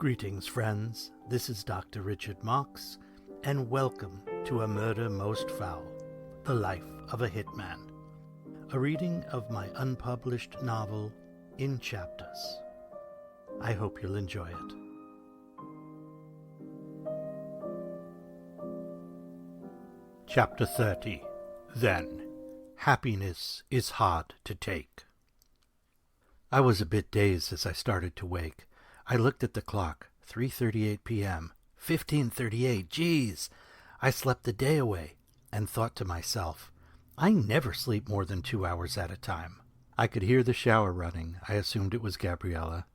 Greetings, friends. This is Dr. Richard Marks, and welcome to A Murder Most Foul, The Life of a Hitman, a reading of my unpublished novel, In Chapters. I hope you'll enjoy it. Chapter 30. Then, Happiness is Hard to Take. I was a bit dazed as I started to wake. I looked at the clock, 3:38 p.m., 15:38, geez! I slept the day away, and thought to myself, I never sleep more than 2 hours at a time. I could hear the shower running. I assumed it was Gabriella.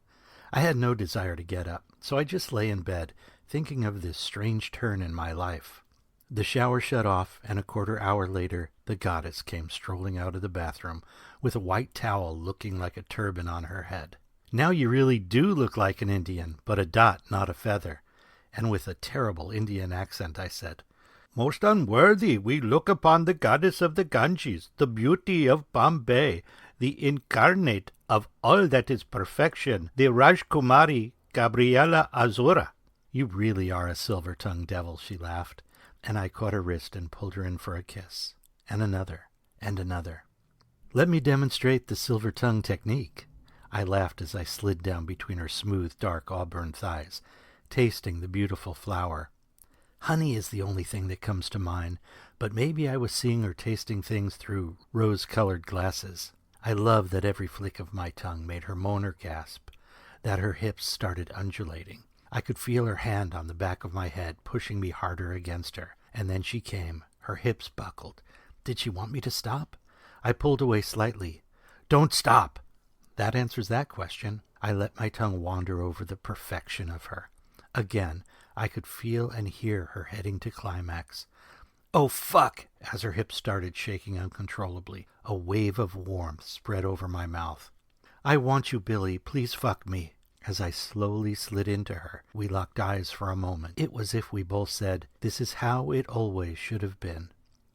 I had no desire to get up, so I just lay in bed, thinking of this strange turn in my life. The shower shut off, and a quarter hour later, the goddess came strolling out of the bathroom, with a white towel looking like a turban on her head. Now you really do look like an Indian, but a dot, not a feather. And with a terrible Indian accent I said, Most unworthy we look upon the goddess of the Ganges, the beauty of Bombay, the incarnate of all that is perfection, the Rajkumari Gabriella Azura. You really are a silver-tongued devil, she laughed, and I caught her wrist and pulled her in for a kiss, and another, and another. Let me demonstrate the silver-tongue technique. I laughed as I slid down between her smooth, dark auburn thighs, tasting the beautiful flower. Honey is the only thing that comes to mind, but maybe I was seeing or tasting things through rose-colored glasses. I loved that every flick of my tongue made her moan or gasp, that her hips started undulating. I could feel her hand on the back of my head pushing me harder against her, and then she came. Her hips buckled. Did she want me to stop? I pulled away slightly. Don't stop! That answers that question. I let my tongue wander over the perfection of her. Again, I could feel and hear her heading to climax. Oh, fuck! As her hips started shaking uncontrollably, a wave of warmth spread over my mouth. I want you, Billy. Please fuck me. As I slowly slid into her, we locked eyes for a moment. It was as if we both said, this is how it always should have been.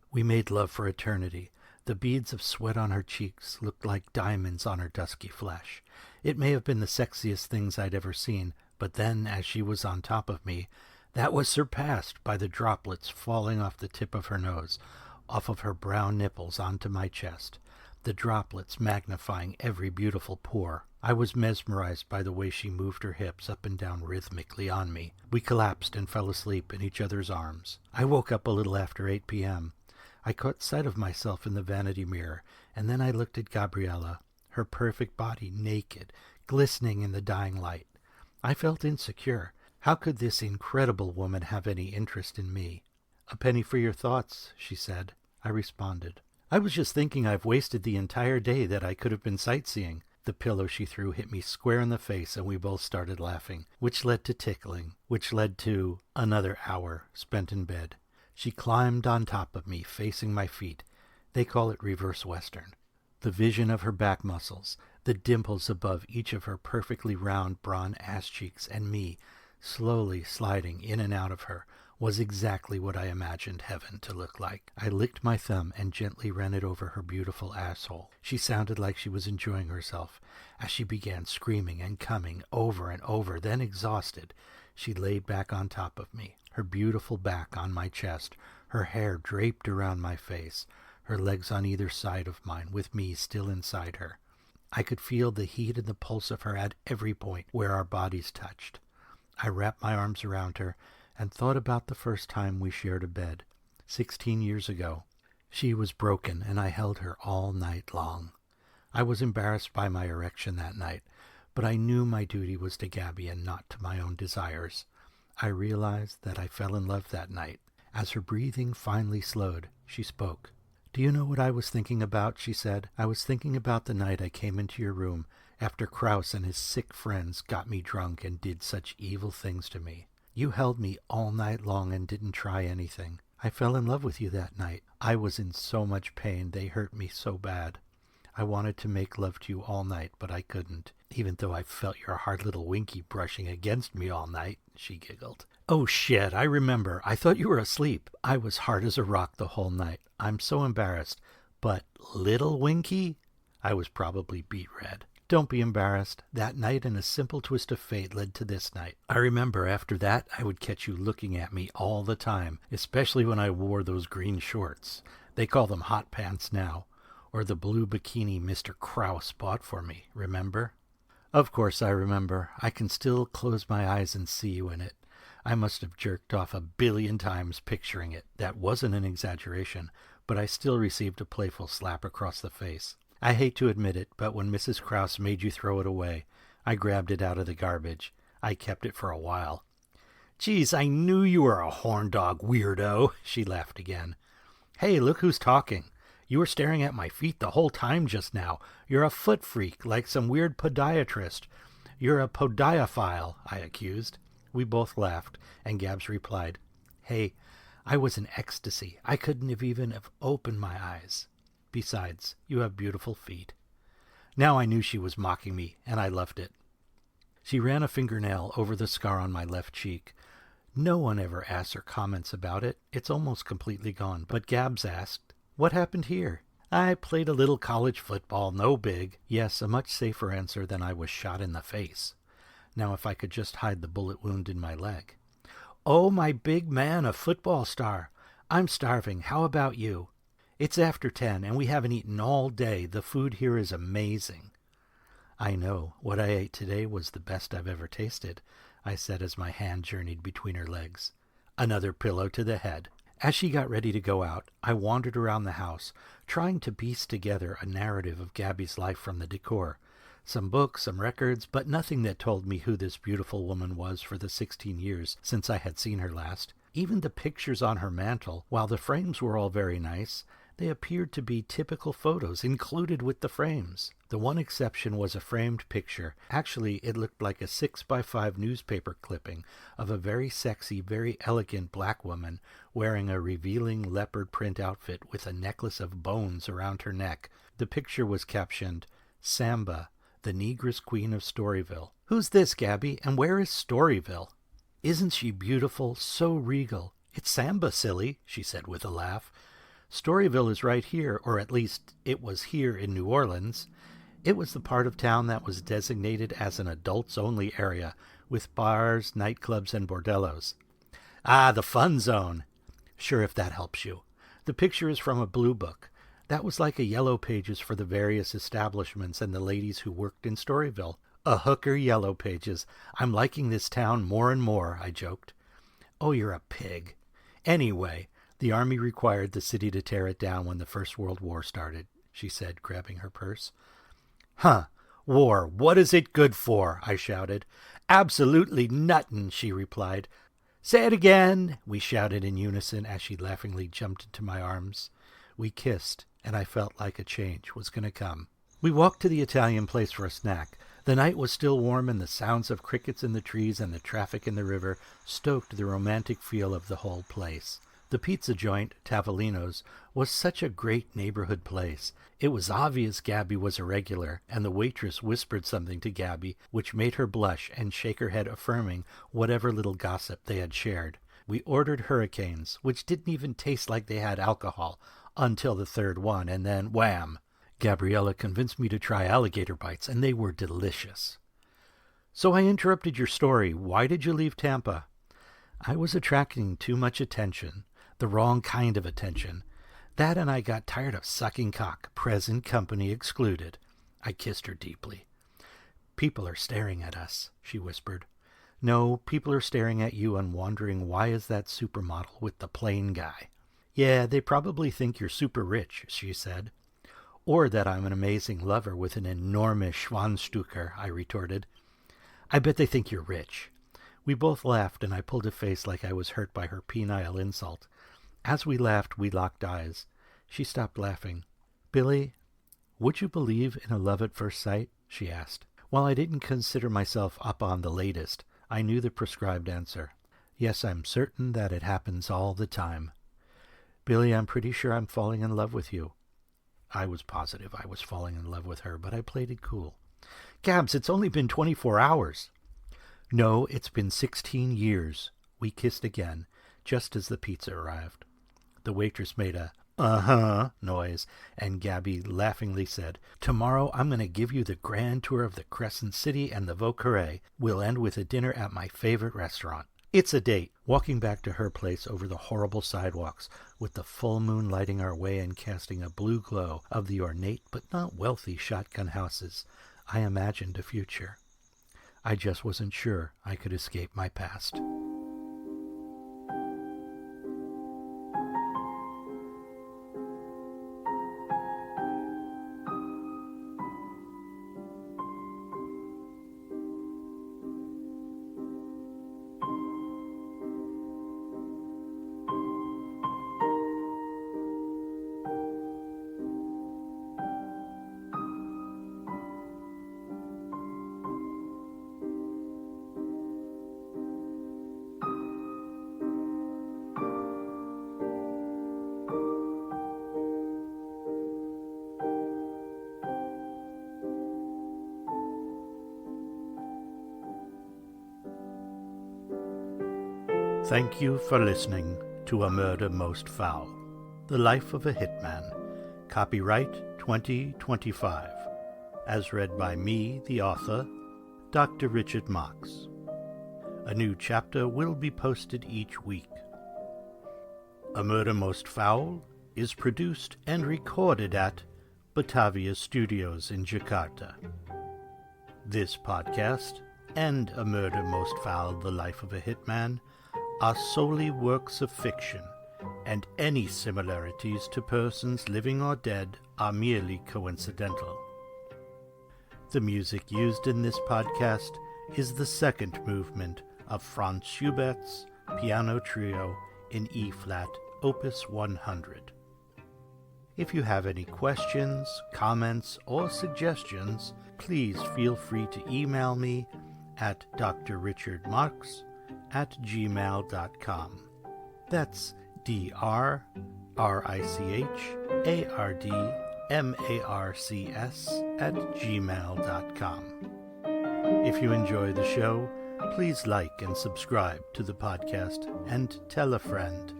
We made love for eternity. The beads of sweat on her cheeks looked like diamonds on her dusky flesh. It may have been the sexiest things I'd ever seen, but then, as she was on top of me, that was surpassed by the droplets falling off the tip of her nose, off of her brown nipples onto my chest, the droplets magnifying every beautiful pore. I was mesmerized by the way she moved her hips up and down rhythmically on me. We collapsed and fell asleep in each other's arms. I woke up a little after 8 p.m., I caught sight of myself in the vanity mirror, and then I looked at Gabriella, her perfect body naked, glistening in the dying light. I felt insecure. How could this incredible woman have any interest in me? A penny for your thoughts, she said. I responded. I was just thinking I've wasted the entire day that I could have been sightseeing. The pillow she threw hit me square in the face, and we both started laughing, which led to tickling, which led to another hour spent in bed. She climbed on top of me, facing my feet. They call it reverse Western. The vision of her back muscles, the dimples above each of her perfectly round brawn ass cheeks, and me, slowly sliding in and out of her, was exactly what I imagined heaven to look like. I licked my thumb and gently ran it over her beautiful asshole. She sounded like she was enjoying herself, as she began screaming and coming over and over. Then, exhausted, she laid back on top of me, her beautiful back on my chest, her hair draped around my face, her legs on either side of mine, with me still inside her. I could feel the heat and the pulse of her at every point where our bodies touched. I wrapped my arms around her and thought about the first time we shared a bed, 16 years ago. She was broken, and I held her all night long. I was embarrassed by my erection that night, but I knew my duty was to Gabby and not to my own desires. I realized that I fell in love that night. As her breathing finally slowed, she spoke. Do you know what I was thinking about? She said. I was thinking about the night I came into your room after Kraus and his sick friends got me drunk and did such evil things to me. You held me all night long and didn't try anything. I fell in love with you that night. I was in so much pain. They hurt me so bad. I wanted to make love to you all night, but I couldn't, even though I felt your hard little winky brushing against me all night, she giggled. Oh shit, I remember. I thought you were asleep. I was hard as a rock the whole night. I'm so embarrassed. But little winky? I was probably beet red. Don't be embarrassed. That night and a simple twist of fate led to this night. I remember after that I would catch you looking at me all the time, especially when I wore those green shorts. They call them hot pants now. Or the blue bikini Mr. Krause bought for me, remember? Of course I remember. I can still close my eyes and see you in it. I must have jerked off 1 billion times picturing it. That wasn't an exaggeration, but I still received a playful slap across the face. I hate to admit it, but when Mrs. Krause made you throw it away, I grabbed it out of the garbage. I kept it for a while. Geez, I knew you were a horn dog, weirdo, she laughed again. Hey, look who's talking. You were staring at my feet the whole time just now. You're a foot freak, like some weird podiatrist. You're a podiophile, I accused. We both laughed, and Gabs replied, Hey, I was in ecstasy. I couldn't have opened my eyes. Besides, you have beautiful feet. Now I knew she was mocking me, and I loved it. She ran a fingernail over the scar on my left cheek. No one ever asks or comments about it. It's almost completely gone. But Gabs asked, What happened here? I played a little college football, no big. Yes, a much safer answer than I was shot in the face. Now if I could just hide the bullet wound in my leg. Oh, my big man, a football star. I'm starving. How about you? It's after 10, and we haven't eaten all day. The food here is amazing. I know. What I ate today was the best I've ever tasted, I said as my hand journeyed between her legs. Another pillow to the head. As she got ready to go out, I wandered around the house, trying to piece together a narrative of Gabby's life from the decor. Some books, some records, but nothing that told me who this beautiful woman was for the 16 years since I had seen her last. Even the pictures on her mantel, while the frames were all very nice, they appeared to be typical photos included with the frames. The one exception was a framed picture. Actually, it looked like a 6x5 newspaper clipping of a very sexy, very elegant black woman wearing a revealing leopard print outfit with a necklace of bones around her neck. The picture was captioned, Samba, the Negress Queen of Storyville. Who's this, Gabby, and where is Storyville? Isn't she beautiful, so regal? It's Samba, silly, she said with a laugh. Storyville is right here, or at least it was here in New Orleans. It was the part of town that was designated as an adults-only area, with bars, nightclubs, and bordellos. Ah, the fun zone. Sure, if that helps you. The picture is from a blue book. That was like a yellow pages for the various establishments and the ladies who worked in Storyville. A hooker yellow pages. I'm liking this town more and more, I joked. Oh, you're a pig. Anyway, the army required the city to tear it down when the First World War started, she said, grabbing her purse. Huh, war, what is it good for? I shouted. Absolutely nuttin', she replied. Say it again, we shouted in unison as she laughingly jumped into my arms. We kissed, and I felt like a change was going to come. We walked to the Italian place for a snack. The night was still warm, and the sounds of crickets in the trees and the traffic in the river stoked the romantic feel of the whole place. The pizza joint, Tavolino's, was such a great neighborhood place. It was obvious Gabby was a regular, and the waitress whispered something to Gabby, which made her blush and shake her head affirming whatever little gossip they had shared. We ordered hurricanes, which didn't even taste like they had alcohol, until the third one, and then wham! Gabriella convinced me to try alligator bites, and they were delicious. So I interrupted your story. Why did you leave Tampa? I was attracting too much attention. The wrong kind of attention. That and I got tired of sucking cock, present company excluded. I kissed her deeply. People are staring at us, she whispered. No, people are staring at you and wondering why is that supermodel with the plain guy. Yeah, they probably think you're super rich, she said. Or that I'm an amazing lover with an enormous Schwanzstücker, I retorted. I bet they think you're rich. We both laughed, and I pulled a face like I was hurt by her penile insult. As we laughed, we locked eyes. She stopped laughing. Billy, would you believe in a love at first sight? She asked. While I didn't consider myself up on the latest, I knew the prescribed answer. Yes, I'm certain that it happens all the time. Billy, I'm pretty sure I'm falling in love with you. I was positive I was falling in love with her, but I played it cool. Gabs, it's only been 24 hours. No, it's been 16 years. We kissed again, just as the pizza arrived. The waitress made a uh-huh noise, and Gabby laughingly said, "Tomorrow I'm going to give you the grand tour of the Crescent City and the Vauqueray. We'll end with a dinner at my favorite restaurant. It's a date." Walking back to her place over the horrible sidewalks, with the full moon lighting our way and casting a blue glow of the ornate but not wealthy shotgun houses, I imagined a future. I just wasn't sure I could escape my past. Thank you for listening to A Murder Most Foul, The Life of a Hitman, copyright 2025, as read by me, the author, Dr. Richard Marks. A new chapter will be posted each week. A Murder Most Foul is produced and recorded at Batavia Studios in Jakarta. This podcast and A Murder Most Foul, The Life of a Hitman are solely works of fiction, and any similarities to persons living or dead are merely coincidental. The music used in this podcast is the second movement of Franz Schubert's Piano Trio in E-flat, Opus 100. If you have any questions, comments, or suggestions, please feel free to email me at drrichardmarks@gmail.com. That's drrichardmarcs@gmail.com. If you enjoy the show, please like and subscribe to the podcast and tell a friend.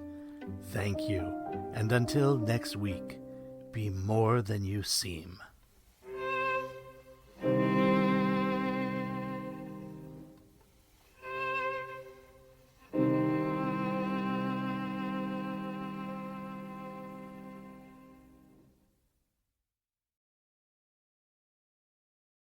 Thank you, and until next week, be more than you seem.